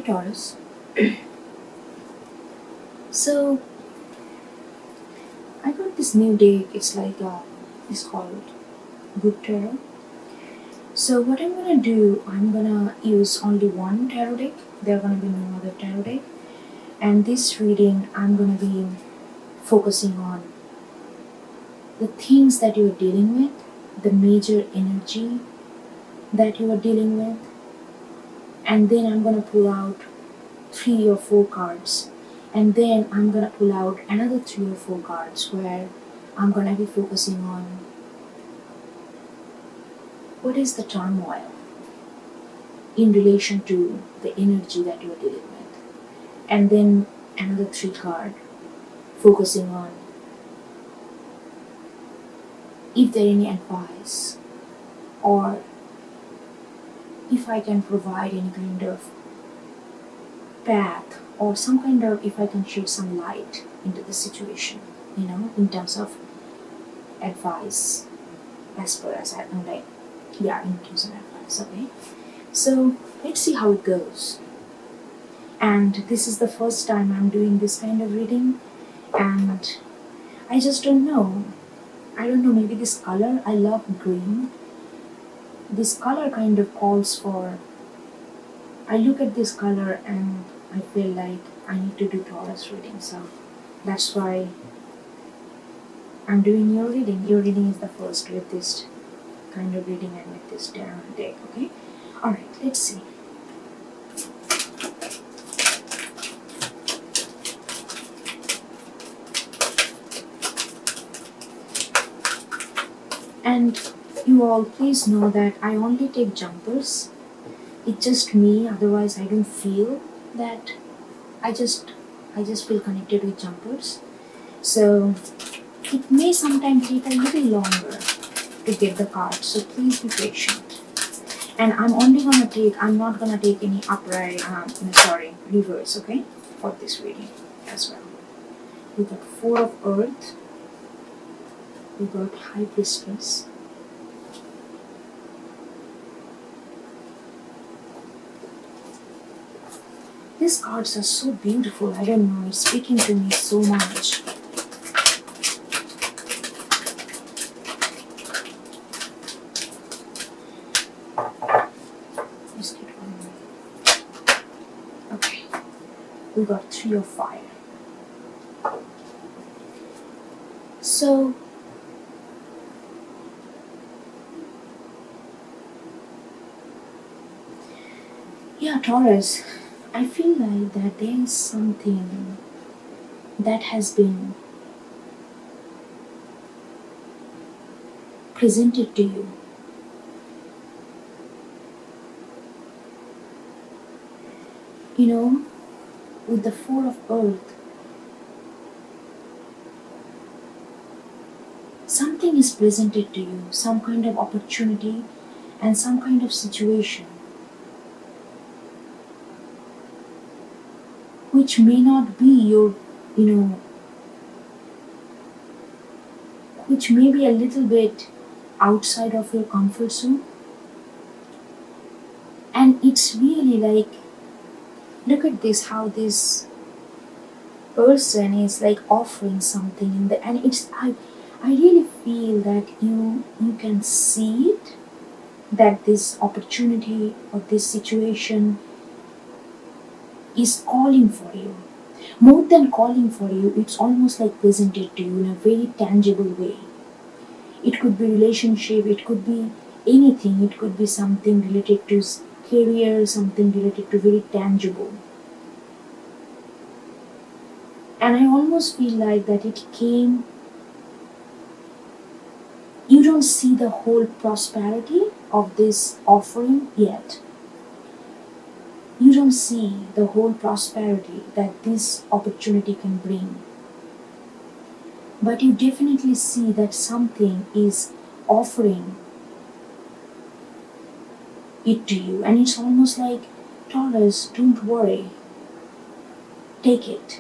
Taurus. So I got this new deck. It's called Good Tarot. So what I'm gonna do, I'm gonna use only one tarot deck. There are gonna be no other tarot deck. And this reading, I'm gonna be focusing on the things that you're dealing with, the major energy that you are dealing with, and then I'm gonna pull out 3 or 4 cards, and then I'm gonna pull out another 3 or 4 cards where I'm gonna be focusing on what is the turmoil in relation to the energy that you're dealing with, and then another 3 card focusing on if there any advice or if I can provide any kind of path or some kind of, if I can shed some light into the situation, in terms of advice, as per as I'm like, yeah, in terms of advice, okay? So let's see how it goes. And this is the first time I'm doing this kind of reading, and I just don't know. I don't know, maybe this color, I love green. This color kind of calls for, I look at this color and I feel like I need to do Taurus reading, so that's why I'm doing your reading. Your reading is the first with this kind of reading and with this tarot deck, okay? Alright, let's see. And you all please know that I only take jumpers. It's just me, otherwise I don't feel that I just feel connected with jumpers. So it may sometimes take a little longer to get the cards, so please be patient. And I'm not gonna take any upright, reverse, okay, for this reading as well. We got 4 of Earth, we got High Priestess, these cards are so beautiful, I don't know, it's speaking to me so much. Just get one more. Okay, we got 3 of Fire. So yeah, Taurus, I feel like that there is something that has been presented to you. With the 4 of Earth, something is presented to you, some kind of opportunity and some kind of situation which may not be your, which may be a little bit outside of your comfort zone. And it's really like, look at this, how this person is like offering something and it's, I really feel that you can see it, that this opportunity or this situation is calling for you. More than calling for you, it's almost like presented to you in a very tangible way. It could be relationship, it could be anything, it could be something related to career, something related to very tangible. And I almost feel like that it came, you don't see the whole prosperity of this offering yet. You don't see the whole prosperity that this opportunity can bring. But you definitely see that something is offering it to you. And it's almost like, Taurus, don't worry. Take it.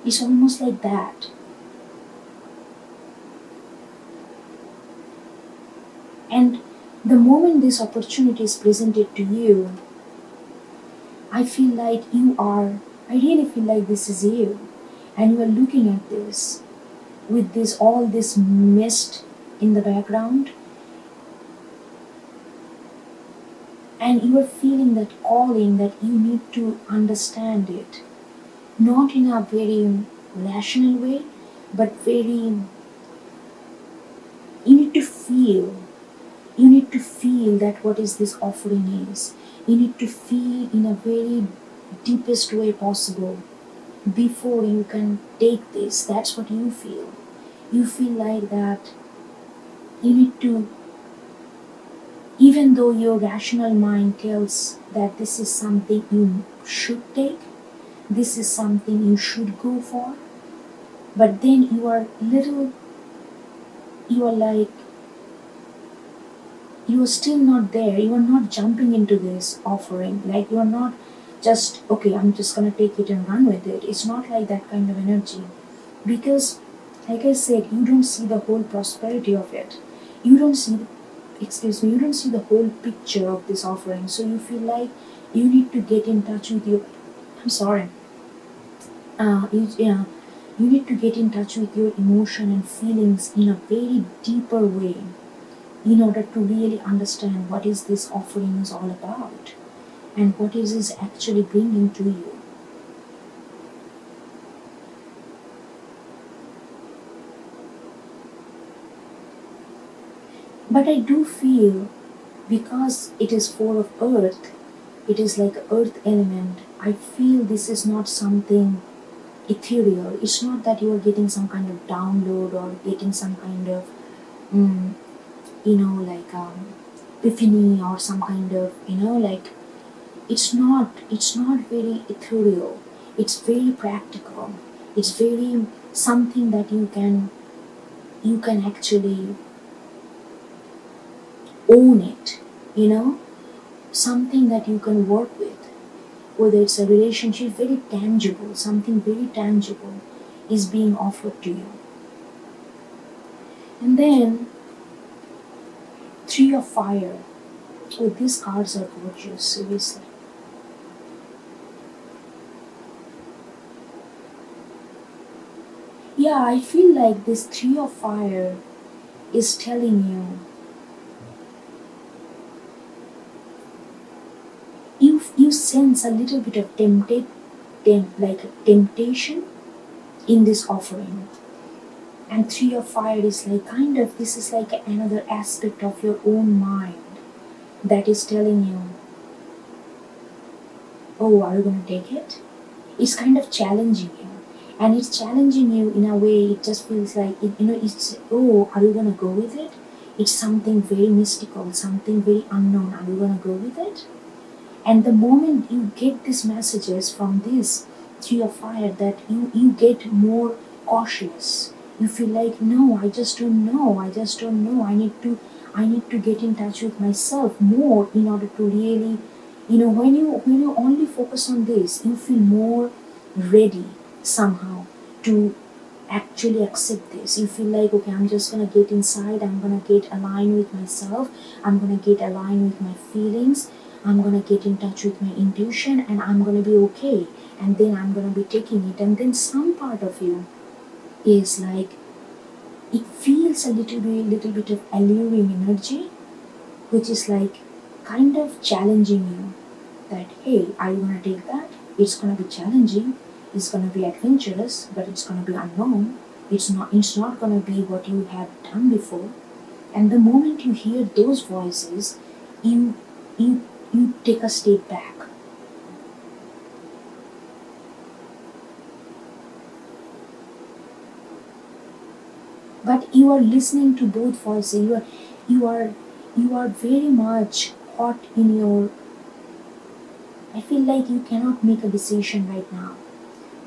It's almost like that. And the moment this opportunity is presented to you, I feel like I really feel like this is you, and you are looking at this with all this mist in the background, and you are feeling that calling that you need to understand it, not in a very rational way, but very, you need to feel. You need to feel that what is this offering is. You need to feel in a very deepest way possible before you can take this. That's what you feel. You feel like that you need to, even though your rational mind tells that this is something you should take, this is something you should go for, but then you are like, you are still not there. You are not jumping into this offering. Like, you are not just, okay, I'm just gonna take it and run with it. It's not like that kind of energy. Because, like I said, you don't see the whole prosperity of it. You don't see, you don't see the whole picture of this offering. So you feel like you need to get in touch with your, I'm sorry, yeah, you need to get in touch with your emotion and feelings in a very deeper way, in order to really understand what is this offering is all about and what is this actually bringing to you. But I do feel, because it is four of earth, it is like earth element, I feel this is not something ethereal. It's not that you are getting some kind of download or getting some kind of mm, like epiphany or some kind of like, it's not very ethereal. It's very practical. It's very something that you can actually own it, something that you can work with. Whether it's a relationship, very tangible, something very tangible is being offered to you. And then Three of Fire. Oh, these cards are gorgeous, seriously. Yeah, I feel like this Three of Fire is telling you sense a little bit of temptation in this offering. And Three of Fire is like, kind of, this is like another aspect of your own mind that is telling you, oh, are you going to take it? It's kind of challenging you. And it's challenging you in a way, it just feels like, it's, oh, are you going to go with it? It's something very mystical, something very unknown. Are you going to go with it? And the moment you get these messages from this Three of Fire, that you get more cautious. You feel like, no, I just don't know. I need to get in touch with myself more in order to really, when you only focus on this, you feel more ready somehow to actually accept this. You feel like, okay, I'm just gonna get inside, I'm gonna get aligned with myself, I'm gonna get aligned with my feelings, I'm gonna get in touch with my intuition, and I'm gonna be okay. And then I'm gonna be taking it. And then some part of you is like, it feels a little bit of alluring energy, which is like kind of challenging you, that, hey, are you gonna take that? It's gonna be challenging, it's gonna be adventurous, but it's gonna be unknown. It's not gonna be what you have done before. And the moment you hear those voices, you you take a step back. But you are listening to both voices. You are very much caught in your, I feel like you cannot make a decision right now,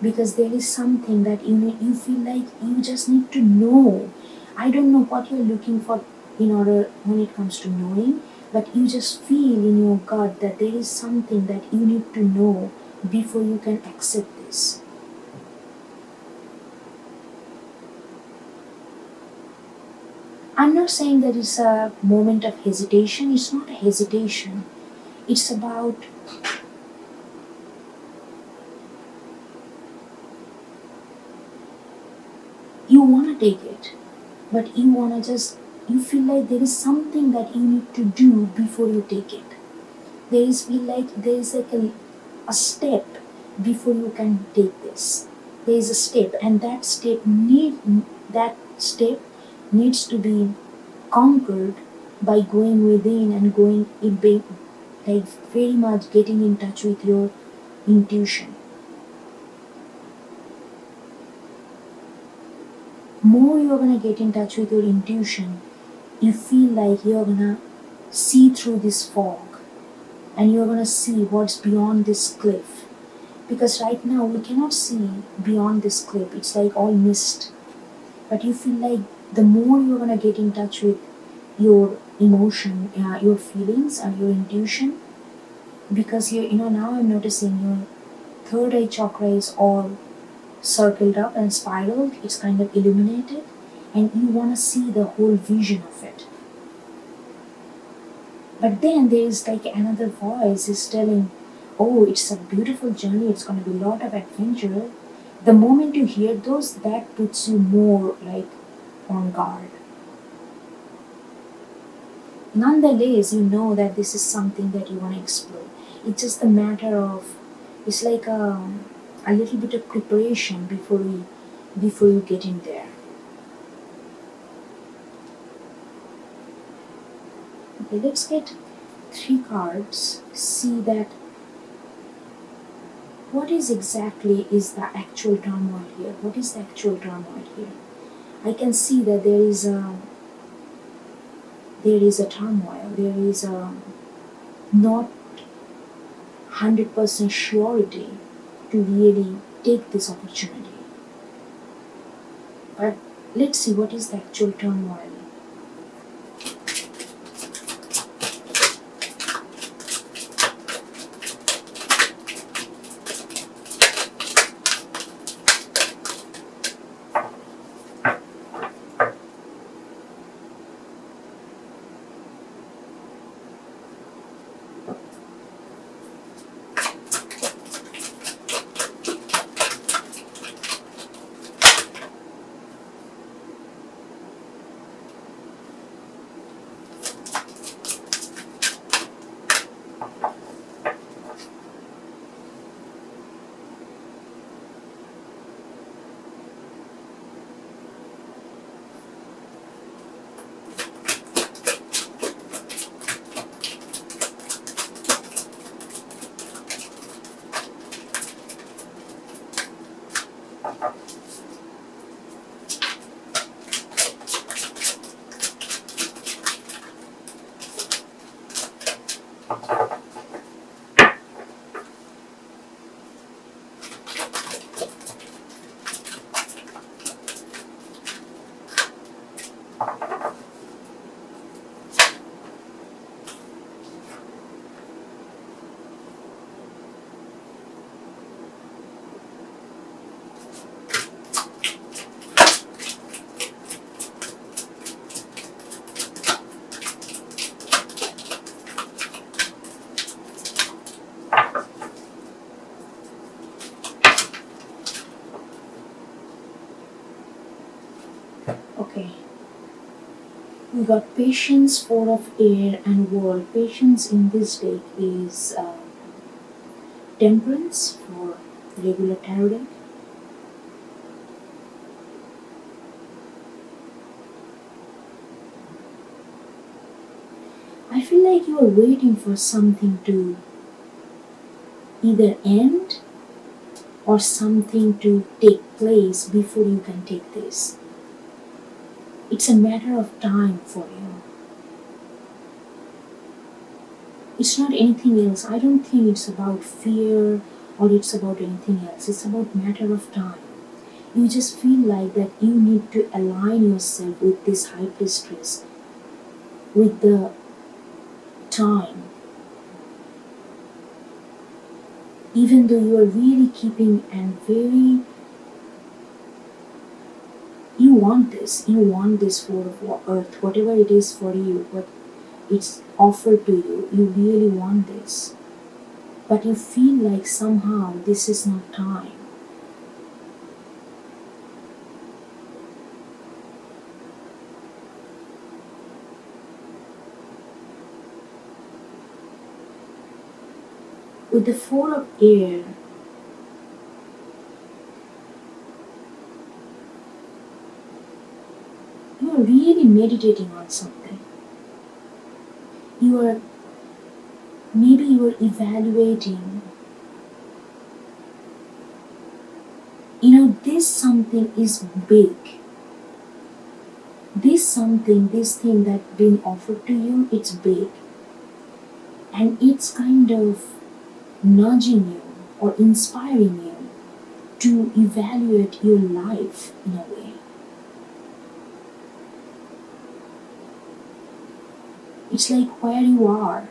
because there is something that you feel like you just need to know. I don't know what you're looking for in order when it comes to knowing, but you just feel in your gut that there is something that you need to know before you can accept this. I'm not saying that it's a moment of hesitation. It's not a hesitation. It's about You want to take it, but you feel like there is something that you need to do before you take it. There is like a step before you can take this. There is a step, and that step needs to be conquered by going within and like very much getting in touch with your intuition. More you're gonna get in touch with your intuition, you feel like you're gonna see through this fog, and you're gonna see what's beyond this cliff. Because right now we cannot see beyond this cliff, it's like all mist. But you feel like the more you're gonna get in touch with your emotion, your feelings, and your intuition, because now I'm noticing your third eye chakra is all circled up and spiraled, it's kind of illuminated, and you want to see the whole vision of it. But then there is like another voice is telling, oh, it's a beautiful journey, it's going to be a lot of adventure. The moment you hear those, that puts you more like on guard. Nonetheless, you know that this is something that you want to explore. It's just a matter of, it's like a little bit of preparation before you get in there. Okay, let's get 3 cards. See that what is exactly is the actual turmoil here. What is the actual turmoil here? I can see that there is a turmoil. There is a not 100% surety to really take this opportunity. But let's see what is the actual turmoil. Okay. We got patience, 4 of air, and world. Patience in this deck is temperance for regular tarot deck. I feel like you are waiting for something to either end or something to take place before you can take this. It's a matter of time for you. It's not anything else. I don't think it's about fear or it's about anything else. It's about matter of time. You just feel like that you need to align yourself with this high priestess, with the time. Even though you are really keeping and very, you want this 4 of earth, whatever it is for you, what it's offered to you, you really want this. But you feel like somehow this is not time. With the Four of Air, you are really meditating on something. You are maybe you are evaluating, this something is big. This thing that been offered to you, it's big. And it's kind of nudging you or inspiring you to evaluate your life in a way. It's like where you are.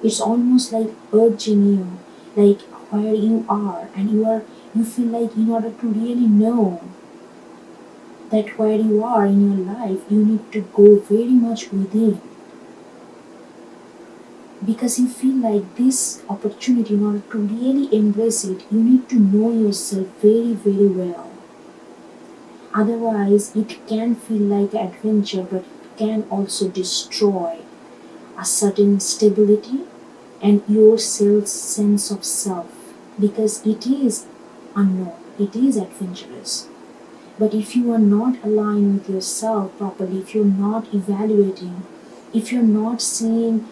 It's almost like urging you, like where you are, and you feel like in order to really know that where you are in your life, you need to go very much within. Because you feel like this opportunity, in order to really embrace it, you need to know yourself very, very well. Otherwise, it can feel like adventure, but it can also destroy a certain stability and your sense of self, because it is unknown, it is adventurous. But if you are not aligned with yourself properly, if you're not evaluating, if you're not seeing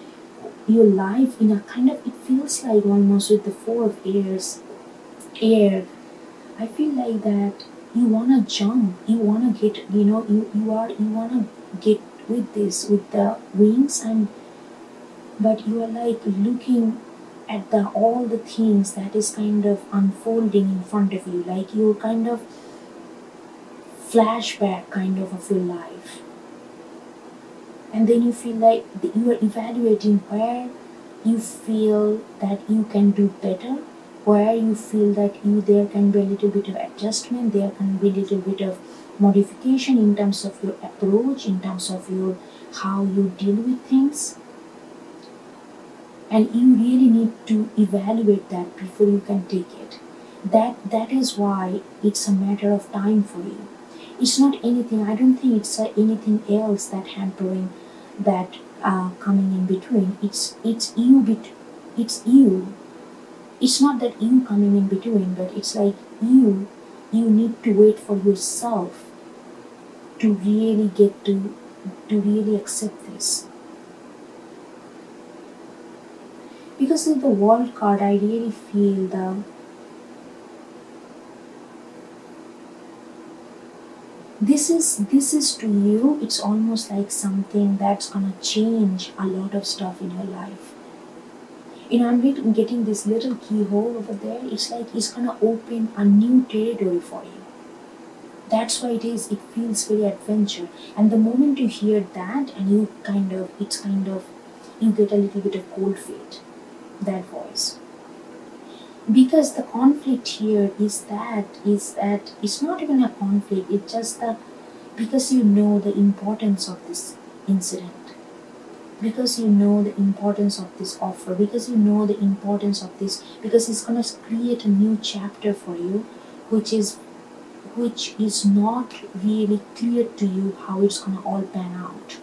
your life in a kind of, it feels like almost with the Four of air, I feel like that you wanna jump, you wanna get, you wanna get with this, with the wings, and but you are like looking at the all the things that is kind of unfolding in front of you, like you're kind of flashback kind of your life. And then you feel like you are evaluating where you feel that you can do better, where you feel that there can be a little bit of adjustment, there can be a little bit of modification in terms of your approach, in terms of your how you deal with things. And you really need to evaluate that before you can take it. That is why it's a matter of time for you. It's not anything, I don't think it's anything else that hampering that coming in between. It's you. It's not that you coming in between, but it's like you need to wait for yourself to really get to really accept this. Because with the World card, I really feel this is to you, it's almost like something that's gonna change a lot of stuff in your life. I'm getting this little keyhole over there. It's like it's gonna open a new territory for you. That's why it feels very adventure. And the moment you hear that, and you get a little bit of cold feet, that voice. Because the conflict here is that it's not even a conflict, it's just that because you know the importance of this incident, because you know the importance of this offer, because you know the importance of this, because it's going to create a new chapter for you, which is not really clear to you how it's going to all pan out.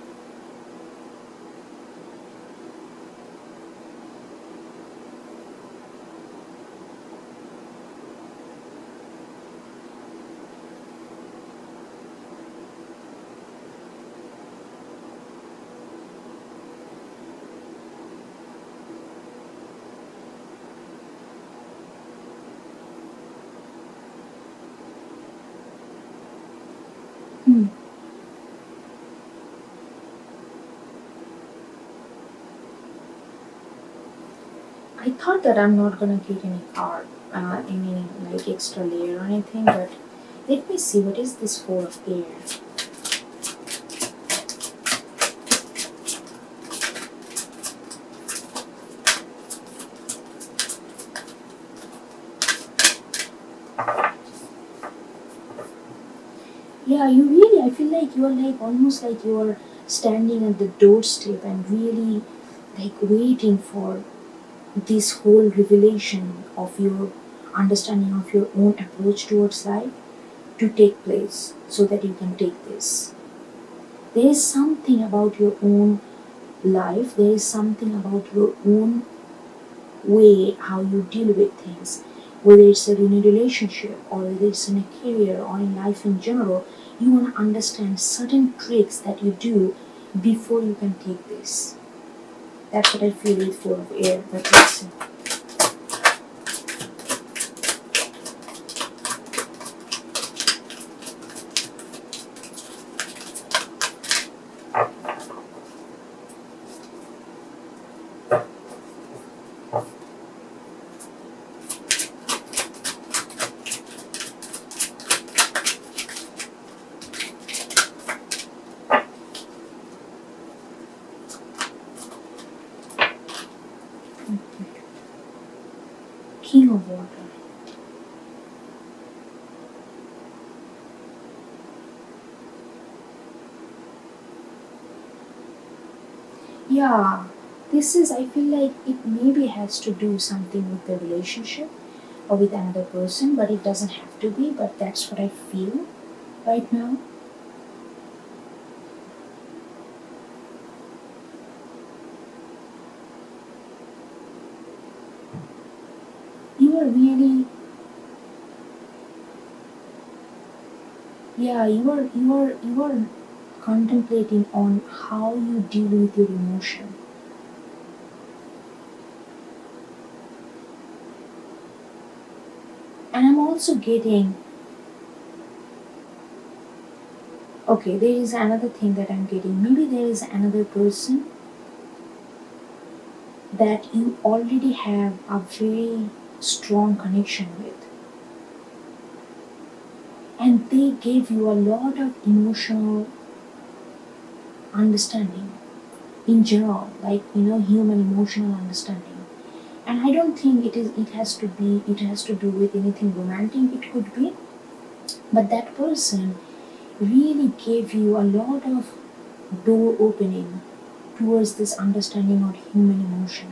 Hmm. I thought that I'm not gonna get any card, any like extra layer or anything, but let me see, what is this Four of Air? Yeah, I feel like you are like almost like you are standing at the doorstep and really like waiting for this whole revelation of your understanding of your own approach towards life to take place so that you can take this. There is something about your own life, there is something about your own way how you deal with things, whether it's in a relationship or whether it's in a career or in life in general. You want to understand certain tricks that you do before you can take this. That's what I feel with Four of Air. But let's see. King of Water. Yeah, this is, I feel like it maybe has to do something with the relationship or with another person, but it doesn't have to be, but that's what I feel right now. You are really, yeah, you are contemplating on how you deal with your emotion. And I'm also getting, okay, there is another thing that I'm getting. Maybe there is another person that you already have a very strong connection with. And they gave you a lot of emotional understanding in general, like human emotional understanding. And I don't think it has to do with anything romantic. It could be, but that person really gave you a lot of door opening towards this understanding of human emotion.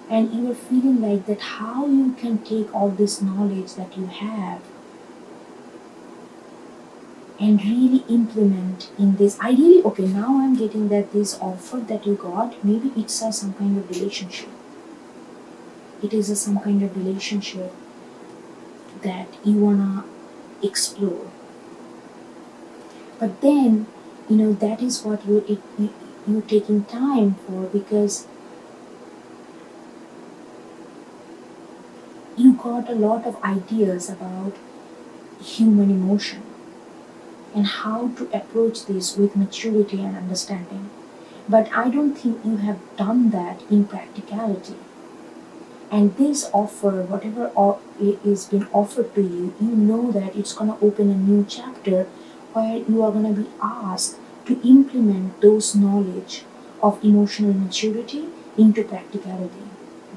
And you are feeling like that how you can take all this knowledge that you have and really implement in this. Ideally, okay, now I'm getting that this offer that you got, maybe it's some kind of relationship. It is some kind of relationship that you wanna explore. But then, that is what you're taking time for, because you got a lot of ideas about human emotion and how to approach this with maturity and understanding. But I don't think you have done that in practicality. And this offer, whatever is being offered to you, you know that it's going to open a new chapter where you are going to be asked to implement those knowledge of emotional maturity into practicality.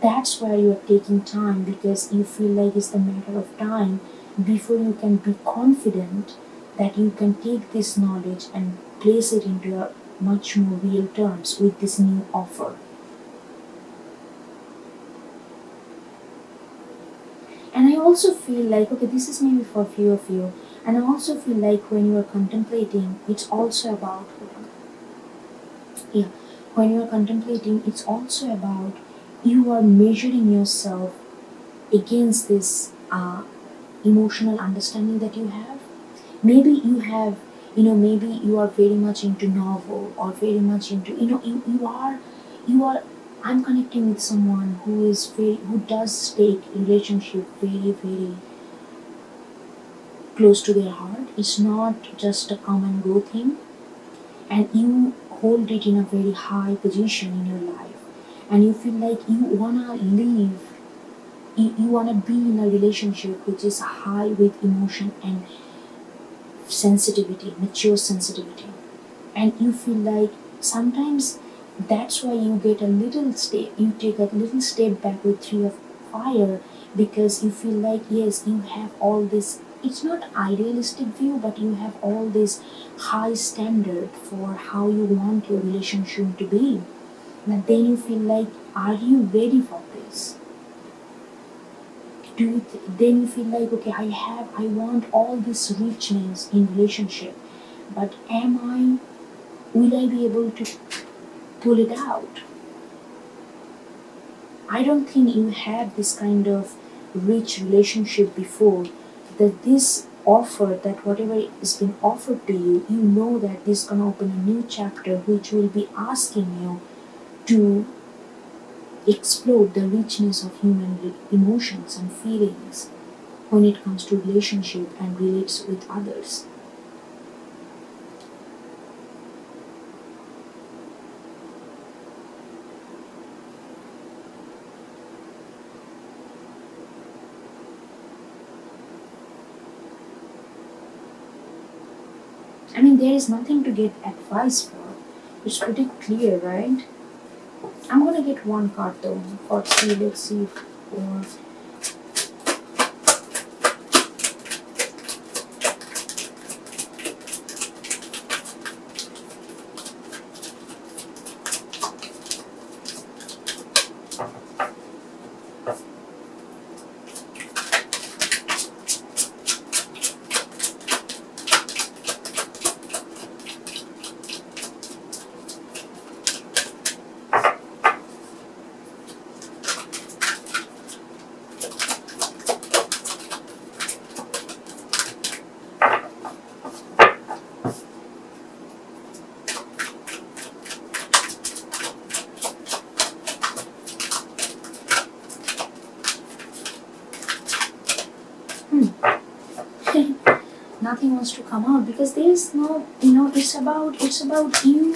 That's where you are taking time, because you feel like it's a matter of time before you can be confident that you can take this knowledge and place it into a much more real terms with this new offer. And I also feel like, okay, this is maybe for a few of you, and I also feel like when you are contemplating, it's also about, when you are contemplating, it's also about you are measuring yourself against this emotional understanding that you have. Maybe you have, maybe you are very much into novel or very much into, you are, I'm connecting with someone who does take relationship very, very close to their heart. It's not just a come and go thing, and you hold it in a very high position in your life, and you feel like you wanna live, you wanna be in a relationship which is high with emotion and sensitivity, mature sensitivity. And you feel like sometimes that's why you get a little step, you take a little step back with Three of Fire, because you feel like, yes, you have all this, it's not idealistic view, but you have all this high standard for how you want your relationship to be. But then you feel like, are you ready for this? Then you feel like, okay, I want all this richness in relationship, but will I be able to pull it out? I don't think you had this kind of rich relationship before, that this offer, that whatever is being offered to you, you know that this is going to open a new chapter which will be asking you to explore the richness of human emotions and feelings when it comes to relationship and relates with others. I mean, there is nothing to get advice for. It's pretty clear, right? I'm gonna get one card though. Let's see if, or nothing wants to come out because there is no, it's about you.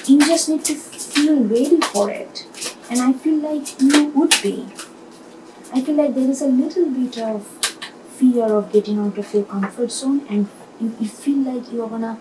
You just need to feel ready for it, and I feel like you would be. I feel like there is a little bit of fear of getting out of your comfort zone, and you feel like you're gonna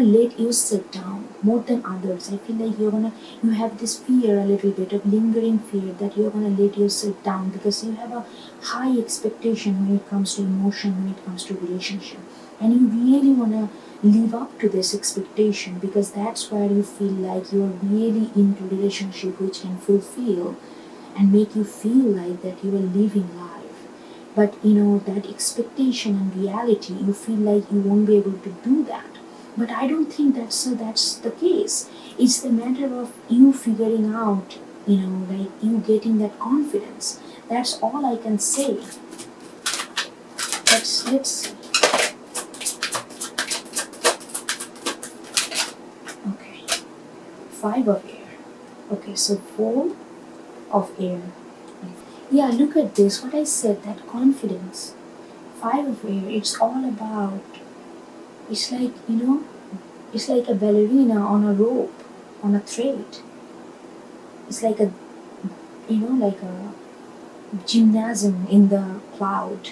let yourself down more than others. I feel like you have this fear, a little bit of lingering fear, that you're gonna let yourself down because you have a high expectation when it comes to emotion, when it comes to relationship, and you really wanna live up to this expectation because that's where you feel like you're really into relationship which can fulfill and make you feel like that you are living life. But that expectation and reality, you feel like you won't be able to do that. But I don't think that's the case. It's the matter of you figuring out, like you getting that confidence. That's all I can say. Let's see. Okay. 5 of air. Okay, so 4 of air. Yeah, look at this. What I said, that confidence. 5 of air, it's all about, it's like, it's like a ballerina on a rope, on a thread. It's like like a gymnasium in the cloud.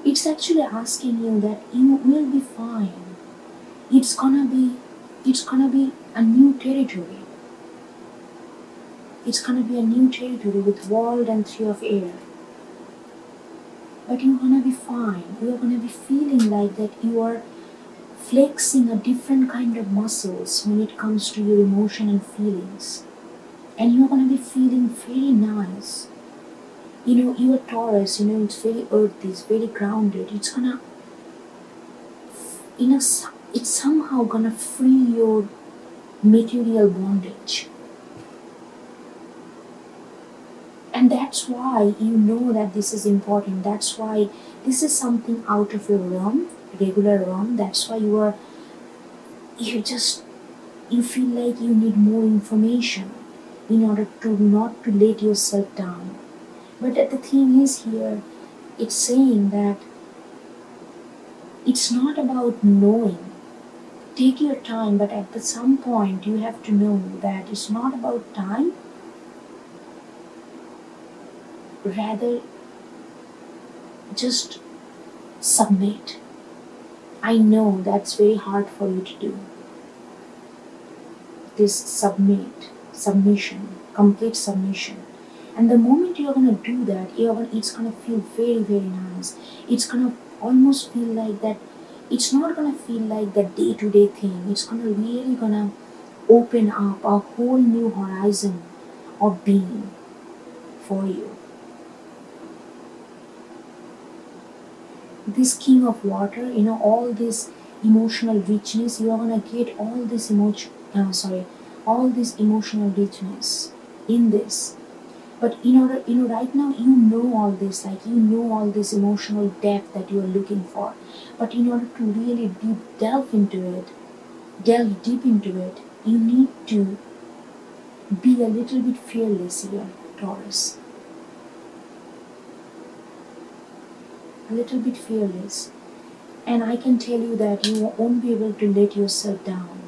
It's actually asking you that you will be fine. It's gonna be a new territory. It's gonna be a new territory with world and 3 of air. But you're gonna be fine. You're gonna be feeling like that you are flexing a different kind of muscles when it comes to your emotion and feelings. And you're gonna be feeling very nice. You are Taurus, it's very earthy, it's very grounded. It's somehow gonna free your material bondage. And that's why you know that this is important. That's why this is something out of your realm, regular realm. That's why you feel like you need more information in order to not to let yourself down. But the thing is here, it's saying that it's not about knowing. Take your time, but at some point you have to know that it's not about time. Rather, just submit. I know that's very hard for you to do. This submission, complete submission. And the moment you're gonna do that, it's gonna feel very, very nice. It's gonna almost feel like that It's not gonna feel like the day-to-day thing. It's gonna open up a whole new horizon of being for you. This king of water, all this emotional richness, you are gonna get all this emotional richness in this. But in order, right now you know all this, like you know all this emotional depth that you are looking for. But in order to really delve deep into it, you need to be a little bit fearless here, Taurus. A little bit fearless. And I can tell you that you won't be able to let yourself down.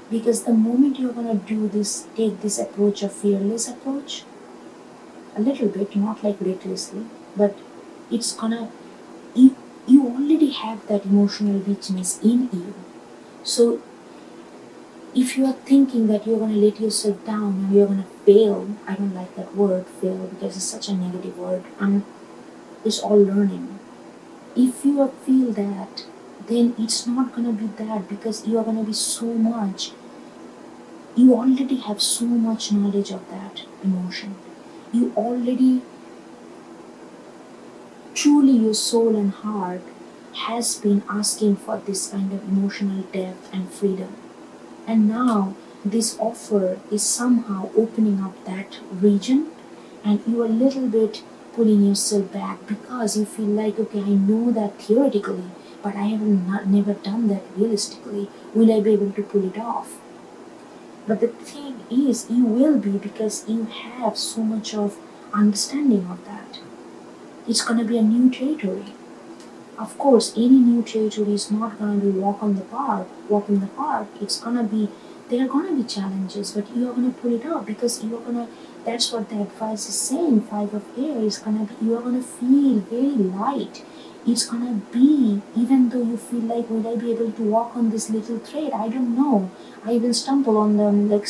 Because the moment you're gonna take this approach, a fearless approach, a little bit, not like recklessly, but it's gonna, you, you already have that emotional richness in you. So if you are thinking that you're gonna let yourself down and you're gonna fail, I don't like that word, fail, because it's such a negative word. It's all learning. If you feel that, then it's not gonna be that, because you are gonna be you already have so much knowledge of that emotion. You already, truly, your soul and heart has been asking for this kind of emotional depth and freedom. And now this offer is somehow opening up that region, and you are a little bit pulling yourself back because you feel like, okay, I know that theoretically, but I have never done that realistically. Will I be able to pull it off? But the thing is, you will be, because you have so much of understanding of that. It's gonna be a new territory. Of course, any new territory is not gonna be walk in the park. There are gonna be challenges, but you are gonna pull it out, because that's what the advice is saying. 5 of air is gonna be, you are gonna feel very light. It's gonna be, even though you feel like, will I be able to walk on this little thread? I don't know. I even stumble on them, like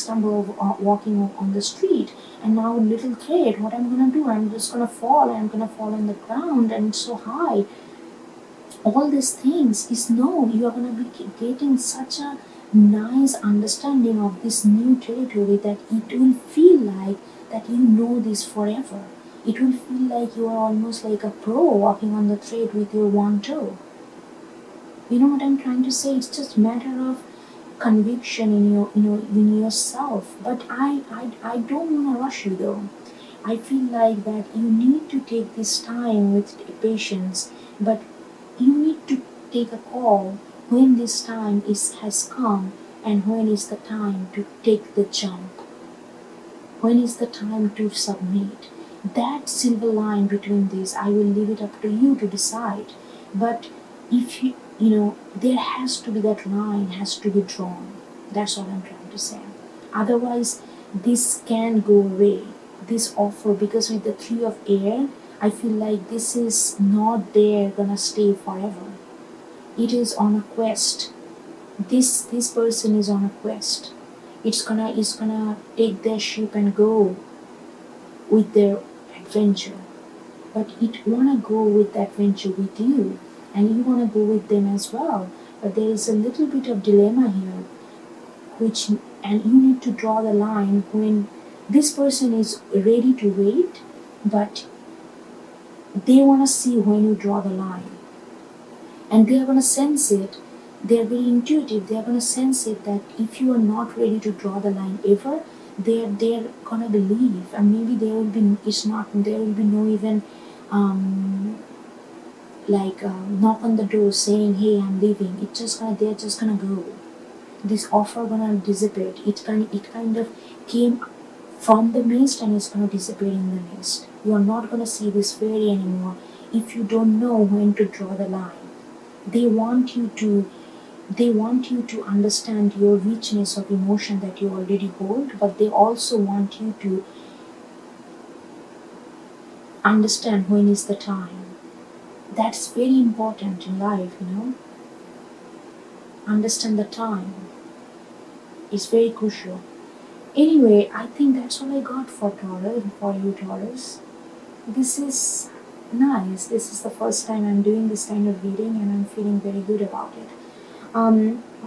walking on the street, and now little thread. What I'm gonna do? I'm just gonna fall. I'm gonna fall on the ground, and it's so high. All these things is, no, you are going to be getting such a nice understanding of this new territory that it will feel like that you know this forever. It will feel like you are almost like a pro walking on the thread with your one toe. You know what I'm trying to say? It's just matter of conviction in yourself. But I don't want to rush you though. I feel like that you need to take this time with patience, but you need to take a call when this time has come, and when is the time to take the jump. When is the time to submit? That silver line between this, I will leave it up to you to decide. But if there has to be, that line has to be drawn. That's all I'm trying to say. Otherwise, this can go away. This offer, because with the 3 of air, I feel like this is not there gonna stay forever. It is on a quest. This person is on a quest. It's gonna take their ship and go with their adventure. But it wanna go with the adventure with you, and you wanna go with them as well. But there is a little bit of dilemma here, and you need to draw the line when this person is ready to wait, but they wanna see when you draw the line. And they are gonna sense it. They are very intuitive. They are gonna sense it that if you are not ready to draw the line ever, they're gonna believe, and maybe there will be no even knock on the door saying, hey, I'm leaving. They're just gonna go. This offer gonna dissipate. It kind of came from the mist, and it's gonna disappear in the mist. You are not gonna see this fairy anymore if you don't know when to draw the line. They want you to understand your richness of emotion that you already hold, but they also want you to understand when is the time. That's very important in life, Understand the time. It's very crucial. Anyway, I think that's all I got for you, Taurus. This is nice. This is the first time I'm doing this kind of reading and I'm feeling very good about it.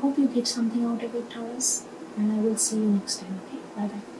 Hope you get something out of it, Taurus, and I will see you next time. Okay, bye bye.